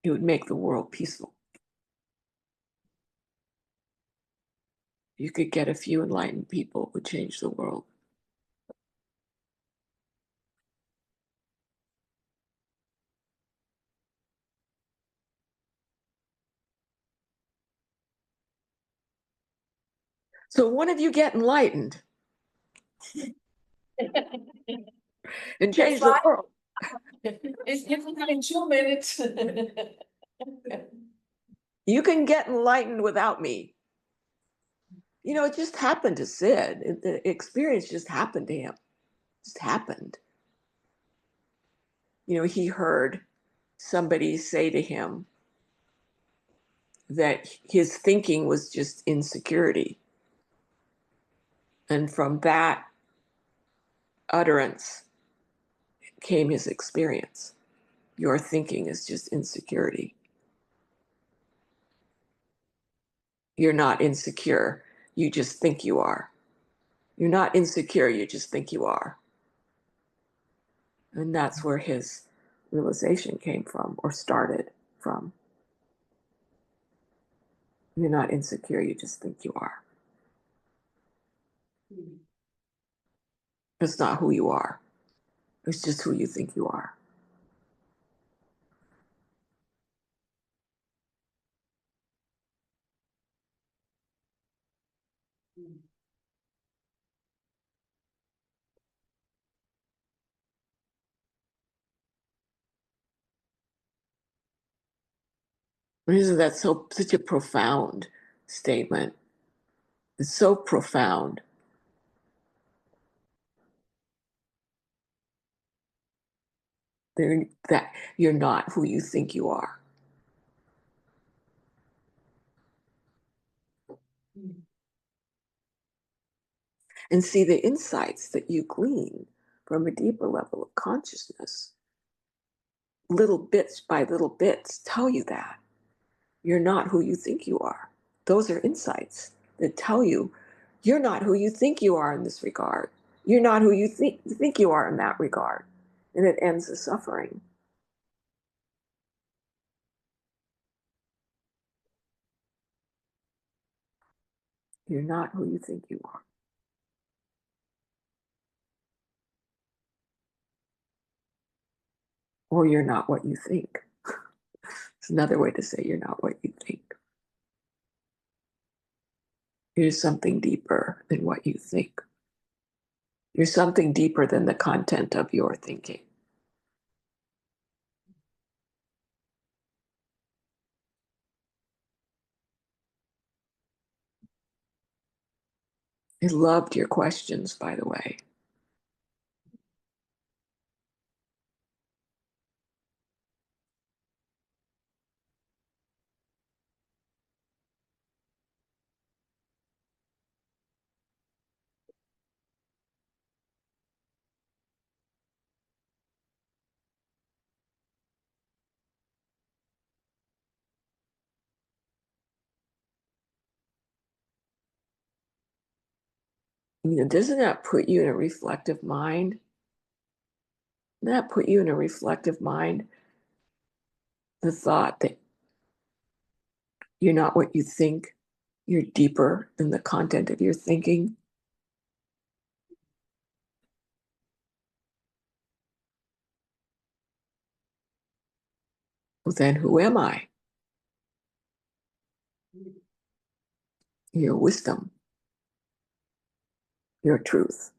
It would make the world peaceful. You could get a few enlightened people, it would change the world. So one of you get enlightened and change the world. It's in 2 minutes. You can get enlightened without me. You know, it just happened to Sid. The experience just happened to him. It just happened. You know, he heard somebody say to him that his thinking was just insecurity. And from that utterance came his experience. Your thinking is just insecurity. You're not insecure. You just think you are. You're not insecure. You just think you are. And that's where his realization came from or started from. You're not insecure. You just think you are. It's not who you are. It's just who you think you are. Isn't that such a profound statement? It's so profound. That you're not who you think you are. And see the insights that you glean from a deeper level of consciousness. Little bits by little bits tell you that you're not who you think you are. Those are insights that tell you you're not who you think you are in this regard. You're not who you think you are in that regard. And it ends the suffering. You're not who you think you are. Or you're not what you think. It's another way to say you're not what you think. You're something deeper than what you think. You're something deeper than the content of your thinking. I loved your questions, by the way. Doesn't that put you in a reflective mind? Doesn't that put you in a reflective mind? The thought that you're not what you think, you're deeper than the content of your thinking. Well, then who am I? Your wisdom, your truth,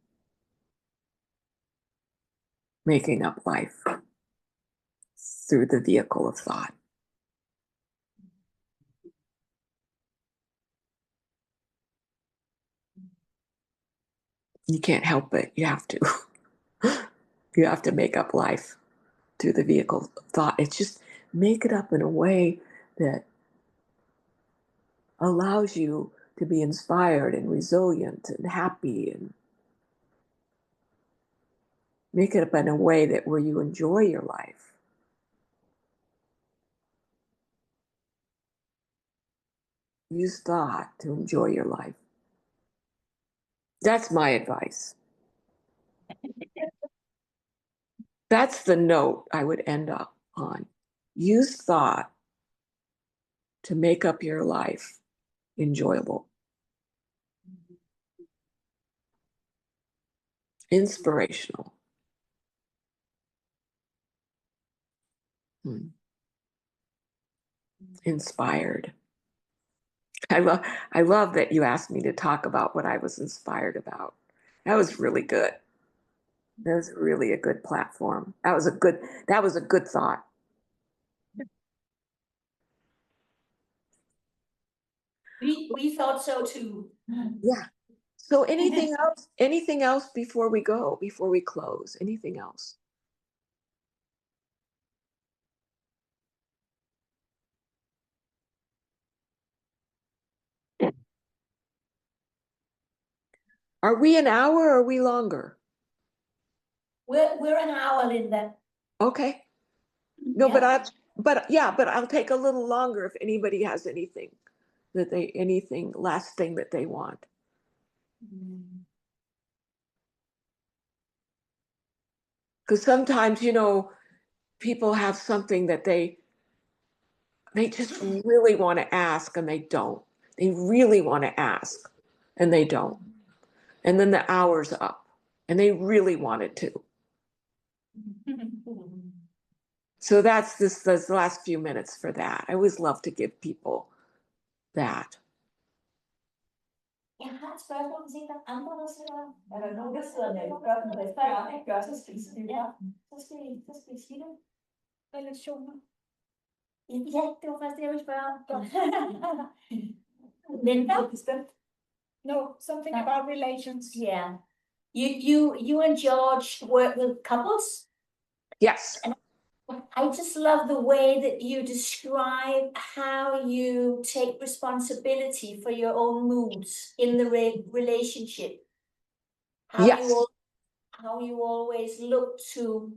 making up life through the vehicle of thought. You can't help it. You have to. You have to make up life through the vehicle of thought. It's just make it up in a way that allows you to be inspired and resilient and happy, and make it up in a way that where you enjoy your life. Use thought to enjoy your life. That's my advice. That's the note I would end up on. Use thought to make up your life enjoyable. Inspirational. Inspired. I love that you asked me to talk about what I was inspired about. That was really good. That was really a good platform. That was a good thought. We thought so too. Yeah. So anything else before we go, before we close? Anything else? Are we an hour or are we longer? We're an hour, Linda. Okay. No, Yeah. but I'll take a little longer if anybody has anything last thing that they want. Because sometimes, people have something that they just really want to ask and they don't. They really want to ask and they don't. And then the hour's up and they really wanted to. So that's those last few minutes for that. I always love to give people that. Jeg har et spørgsmål, hvis ikke der er andre, der sidder. Er der nogen, der sidder med gør den det før, ikke gør, så skal I skille. Ja, så skal vi skille relationer. Ja, det var faktisk det, jeg ville spørge om. Linda? No, something No. about relations. Yeah. You and George work with couples? Yes, I just love the way that you describe how you take responsibility for your own moods in the relationship. How yes, how you always look to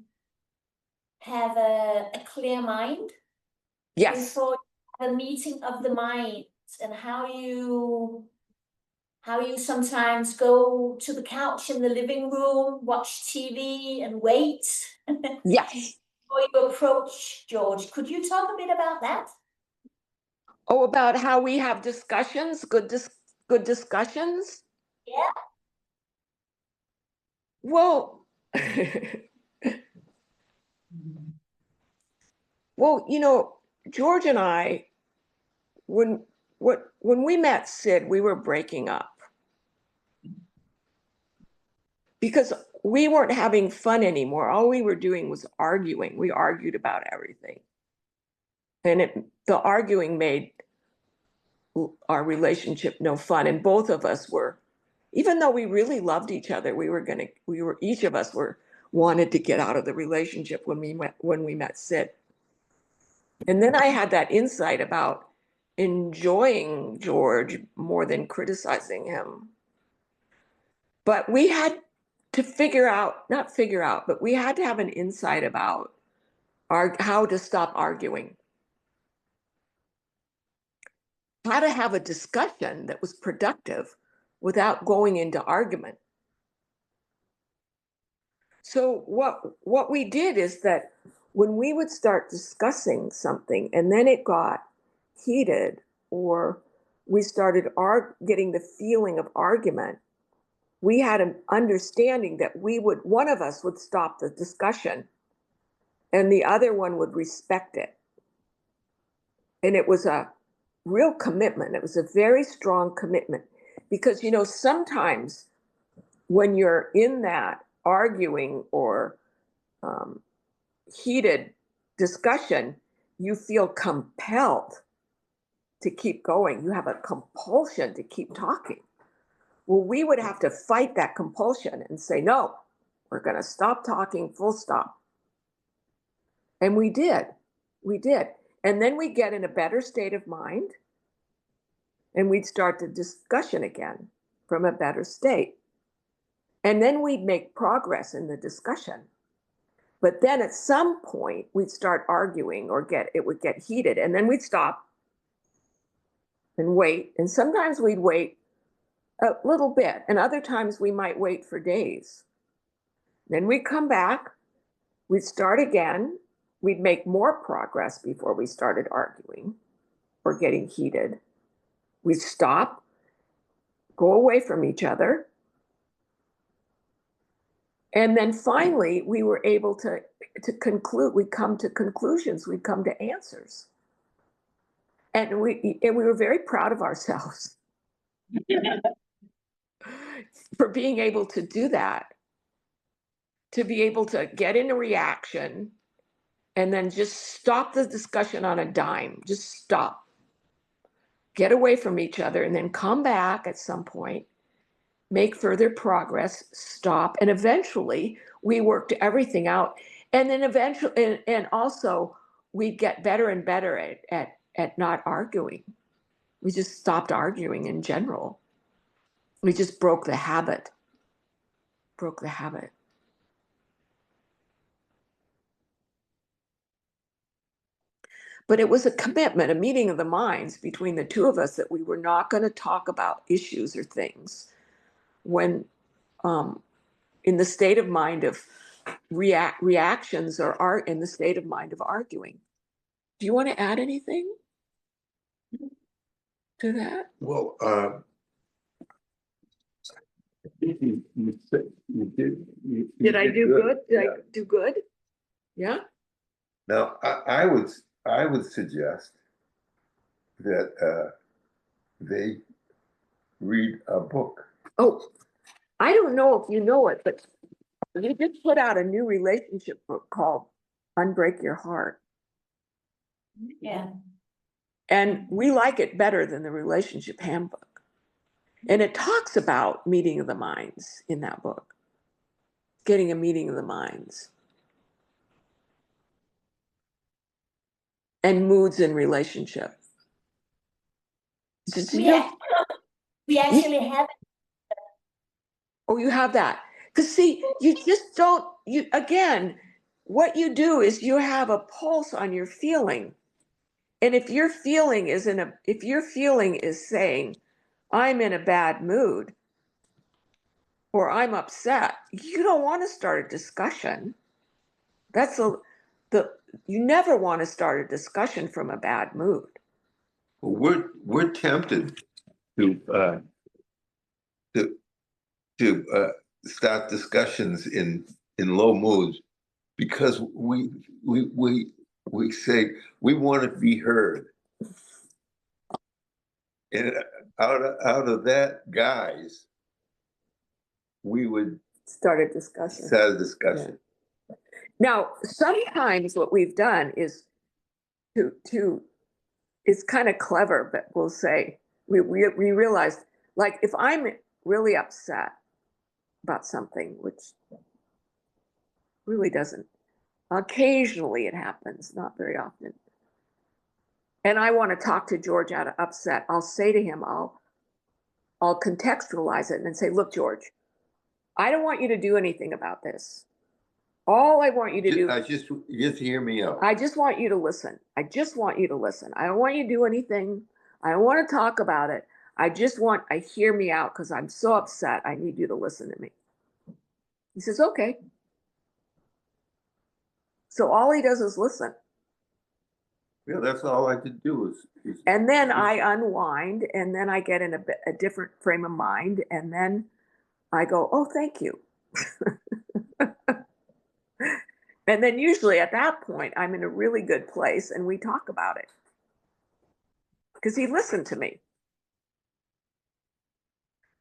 have a clear mind yes, before the meeting of the minds, and how you sometimes go to the couch in the living room, watch TV and wait yes. before you approach George. Could you talk a bit about that? Oh, about how we have discussions, good discussions? Yeah. Well, well, you know, George and I, when when we met Sid, we were breaking up because we weren't having fun anymore. All we were doing was arguing. We argued about everything. And the arguing made our relationship no fun. And both of us were, even though we really loved each other, each of us wanted to get out of the relationship when we met Sid. And then I had that insight about enjoying George more than criticizing him. But we had to not figure out, but we had to have an insight about how to stop arguing, how to have a discussion that was productive without going into argument. So what we did is that when we would start discussing something and then it got heated, or we started getting the feeling of argument, we had an understanding that one of us would stop the discussion and the other one would respect it. And it was a real commitment. It was a very strong commitment because, you know, sometimes when you're in that arguing or heated discussion, you feel compelled to keep going. You have a compulsion to keep talking. Well, we would have to fight that compulsion and say, no, we're going to stop talking, full stop. And we did. We did. And then we get in a better state of mind and we'd start the discussion again from a better state. And then we'd make progress in the discussion. But then at some point we'd start arguing or it would get heated, and then we'd stop and wait. And sometimes we'd wait a little bit, and other times we might wait for days. Then we'd come back, we'd start again, we'd make more progress before we started arguing or getting heated. We'd stop, go away from each other. And then finally, we were able to conclude, we'd come to conclusions, we'd come to answers. And we were very proud of ourselves for being able to do that, to be able to get in a reaction and then just stop the discussion on a dime, just stop, get away from each other, and then come back at some point, make further progress, stop, and eventually we worked everything out. And then eventually, and also we'd get better and better at not arguing. We just stopped arguing in general. We just broke the habit. But it was a commitment, a meeting of the minds between the two of us that we were not going to talk about issues or things when in the state of mind of reactions or are in the state of mind of arguing. Do you want to add anything to that? Well, you did. Did I do good? Did Yeah. I do good? Yeah. Now, I would suggest that they read a book. Oh, I don't know if you know it, but you just put out a new relationship book called Unbreak Your Heart. Yeah. And we like it better than the relationship handbook. And it talks about meeting of the minds in that book, getting a meeting of the minds. And moods in relationship. We actually have it. Oh, you have that. Because see, you just don't, you again, what you do is you have a pulse on your feeling. And if your feeling is saying, I'm in a bad mood, or I'm upset, you don't want to start a discussion. You never want to start a discussion from a bad mood. We're tempted to start discussions in low moods because we say we want to be heard, and out of that, guys, we would Start a discussion. start a discussion. Yeah. Now, sometimes what we've done is it's kind of clever, but we'll say we realized, like, if I'm really upset about something, which really doesn't, occasionally it happens, not very often, and I want to talk to George out of upset, I'll say to him, I'll contextualize it and then say, look, George, I don't want you to do anything about this. All I want you to do, Just hear me out. I just want you to listen. I just want you to listen. I don't want you to do anything. I don't want to talk about it. I hear me out because I'm so upset. I need you to listen to me. He says, okay. So all he does is listen. Yeah, that's all I could do is And then I unwind, and then I get in a different frame of mind, and then I go, oh, thank you. And then usually at that point, I'm in a really good place and we talk about it. Because he listened to me.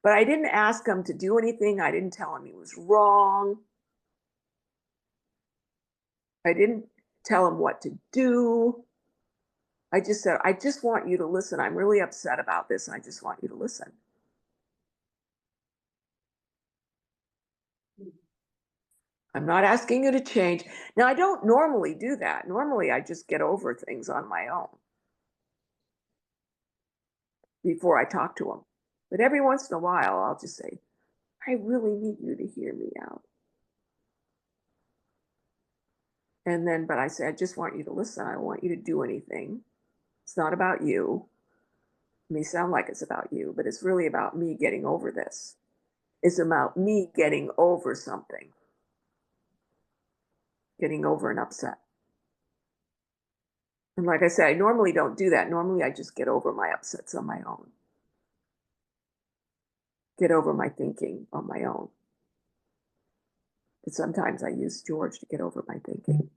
But I didn't ask him to do anything. I didn't tell him he was wrong. I didn't tell him what to do. I just said, I just want you to listen. I'm really upset about this, and I just want you to listen. I'm not asking you to change. Now, I don't normally do that. Normally, I just get over things on my own before I talk to him. But every once in a while, I'll just say, I really need you to hear me out. And then, but I say, I just want you to listen. I don't want you to do anything. It's not about you. It may sound like it's about you, but it's really about me getting over this. It's about me getting over something, getting over an upset. And like I said, I normally don't do that. Normally, I just get over my upsets on my own, get over my thinking on my own. But sometimes I use George to get over my thinking.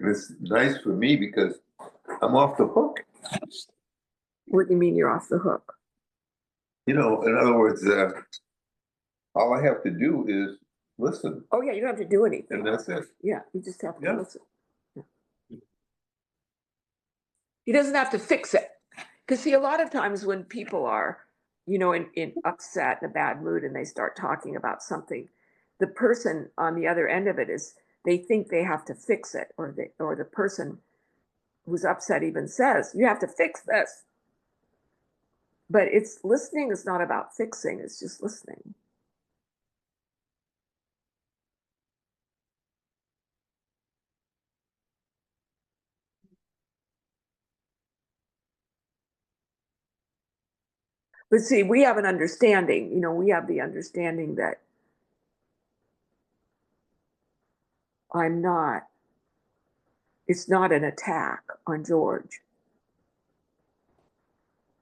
it's nice for me because I'm off the hook. What do you mean you're off the hook? You know, in other words, all I have to do is listen, Oh, yeah, you don't have to do anything. and that's it. Yeah, you just have to Yeah. listen. Yeah. He doesn't have to fix it. Because see, a lot of times when people are, in upset, in a bad mood, and they start talking about something, the person on the other end of it is, they think they have to fix it, or the person who's upset even says, you have to fix this. But listening is not about fixing, it's just listening. But see, we have an understanding, we have the understanding that it's not an attack on George.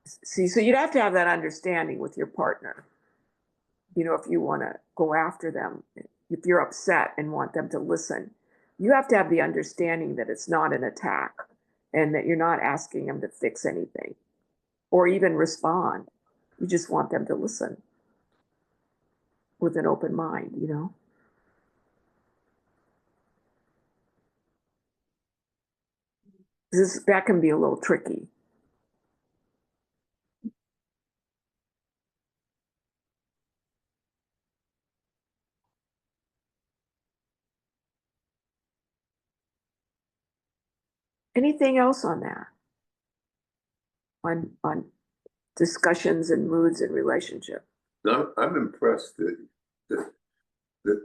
See, so you'd have to have that understanding with your partner. If you want to go after them, if you're upset and want them to listen, you have to have the understanding that it's not an attack and that you're not asking them to fix anything or even respond. You just want them to listen with an open mind, That can be a little tricky. Anything else on that? On discussions and moods and relationship? No, I'm impressed that the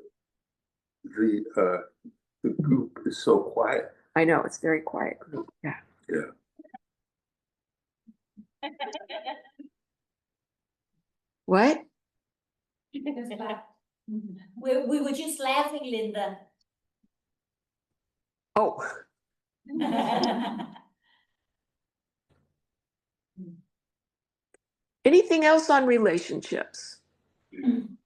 group is so quiet. I know, it's very quiet group, yeah. Yeah. What? We were just laughing, Linda. Oh, anything else on relationships? Can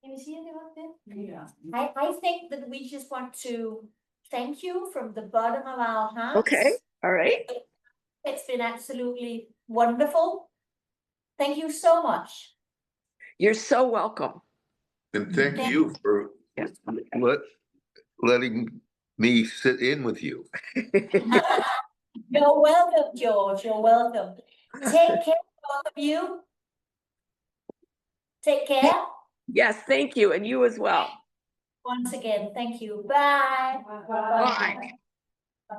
you see anyone there? Yeah. I think that we just want to thank you from the bottom of our hearts. Okay, all right. It's been absolutely wonderful. Thank you so much. You're so welcome. And thank Thank you for Yes. letting me sit in with you. You're welcome, George. You're welcome. Take care, both of you. Take care. Yes, thank you, and you as well. Once again, thank you. Bye. Bye. Bye.